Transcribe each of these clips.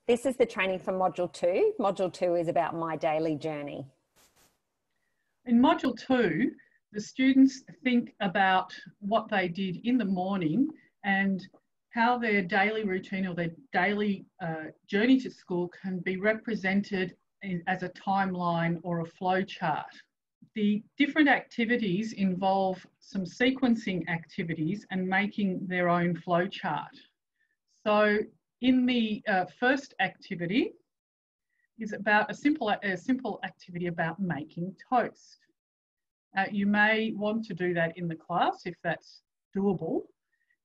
This is the training for Module 2. Module 2 is about my daily journey. In Module 2, the students think about what they did in the morning and how their daily routine or their daily journey to school can be represented as a timeline or a flow chart. The different activities involve some sequencing activities and making their own flow chart. So in the first activity is about a simple activity about making toast. You may want to do that in the class if that's doable.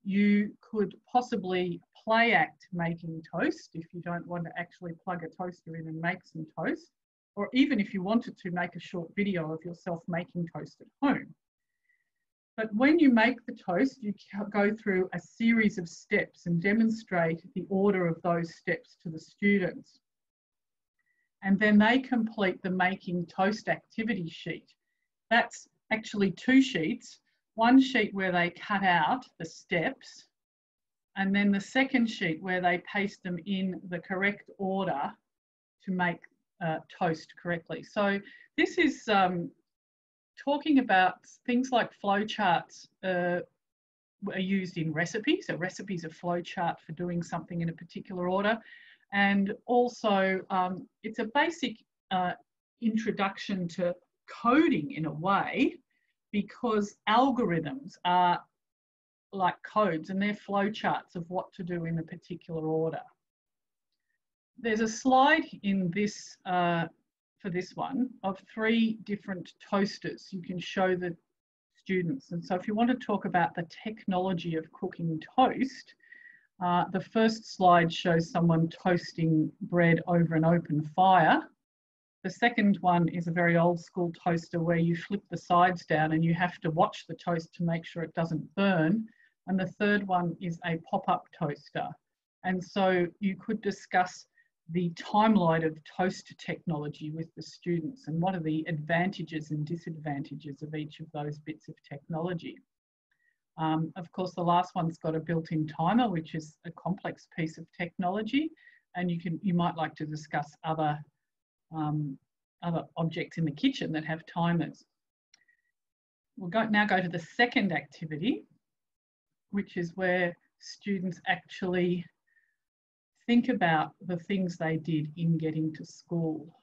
You could possibly play act making toast if you don't want to actually plug a toaster in and make some toast, or even if you wanted to make a short video of yourself making toast at home. But when you make the toast, you go through a series of steps and demonstrate the order of those steps to the students. And then they complete the making toast activity sheet. That's actually 2 sheets. One sheet where they cut out the steps, and then the second sheet where they paste them in the correct order to make toast correctly. So this is talking about things like flowcharts are used in recipes. So recipes are flowchart for doing something in a particular order. And also it's a basic introduction to coding in a way, because algorithms are like codes and they're flowcharts of what to do in a particular order. There's a slide in this for this one of 3 different toasters you can show the students. And so if you want to talk about the technology of cooking toast, the first slide shows someone toasting bread over an open fire. The second one is a very old school toaster where you flip the sides down and you have to watch the toast to make sure it doesn't burn. And the third one is a pop-up toaster. And so you could discuss the timeline of toast technology with the students and what are the advantages and disadvantages of each of those bits of technology. Of course, the last one's got a built-in timer, which is a complex piece of technology, and you might like to discuss other objects in the kitchen that have timers. We'll now go to the second activity, which is where students actually think about the things they did in getting to school.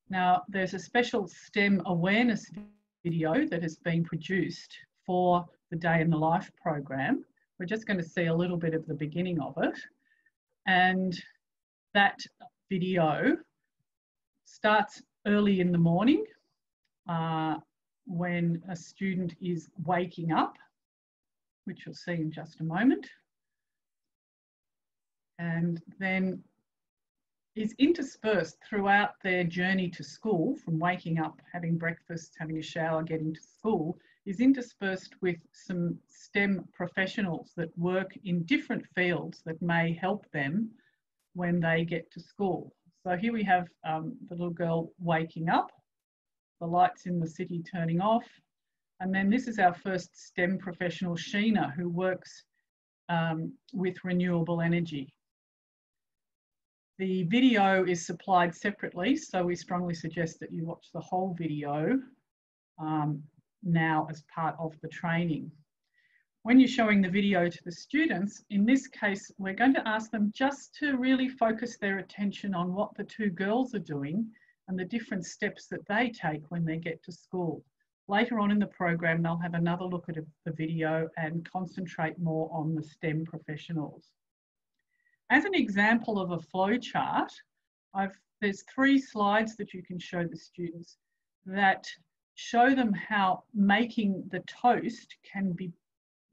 Now, there's a special STEM awareness video that has been produced for the Day in the Life program. We're just going to see a little bit of the beginning of it. And that video starts early in the morning when a student is waking up, which you'll see in just a moment, and then is interspersed throughout their journey to school, from waking up, having breakfast, having a shower, getting to school, is interspersed with some STEM professionals that work in different fields that may help them when they get to school. So here we have the little girl waking up, the lights in the city turning off, and then this is our first STEM professional, Sheena, who works with renewable energy. The video is supplied separately, so we strongly suggest that you watch the whole video now as part of the training. When you're showing the video to the students, in this case, we're going to ask them just to really focus their attention on what the 2 girls are doing and the different steps that they take when they get to school. Later on in the program, they'll have another look at the video and concentrate more on the STEM professionals. As an example of a flow chart, there's 3 slides that you can show the students that show them how making the toast can be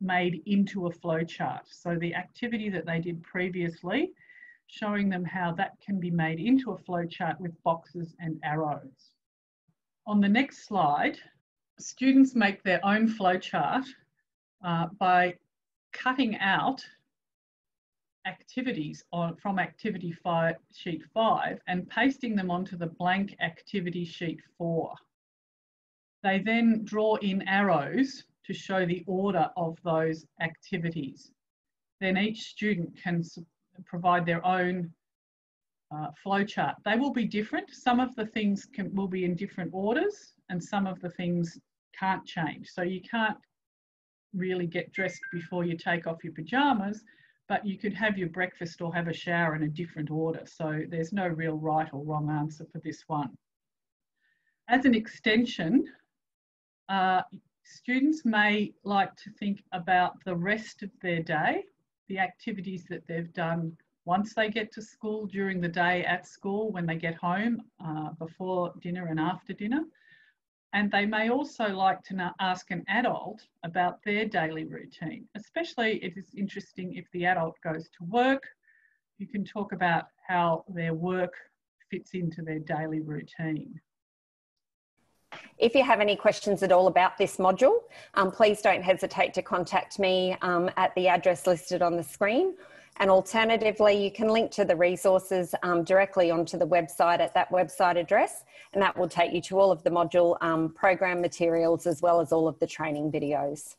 made into a flow chart. So the activity that they did previously, showing them how that can be made into a flow chart with boxes and arrows. On the next slide, students make their own flow chart by cutting out activities from activity sheet 5 and pasting them onto the blank activity sheet 4. They then draw in arrows to show the order of those activities. Then each student can provide their own flowchart. They will be different. Some of the things will be in different orders, and some of the things can't change. So you can't really get dressed before you take off your pyjamas, but you could have your breakfast or have a shower in a different order. So there's no real right or wrong answer for this one. As an extension, students may like to think about the rest of their day, the activities that they've done once they get to school, during the day at school, when they get home, before dinner and after dinner. And they may also like to ask an adult about their daily routine. Especially it is interesting if the adult goes to work, you can talk about how their work fits into their daily routine. If you have any questions at all about this module, please don't hesitate to contact me at the address listed on the screen. And alternatively, you can link to the resources directly onto the website at that website address, and that will take you to all of the module program materials as well as all of the training videos.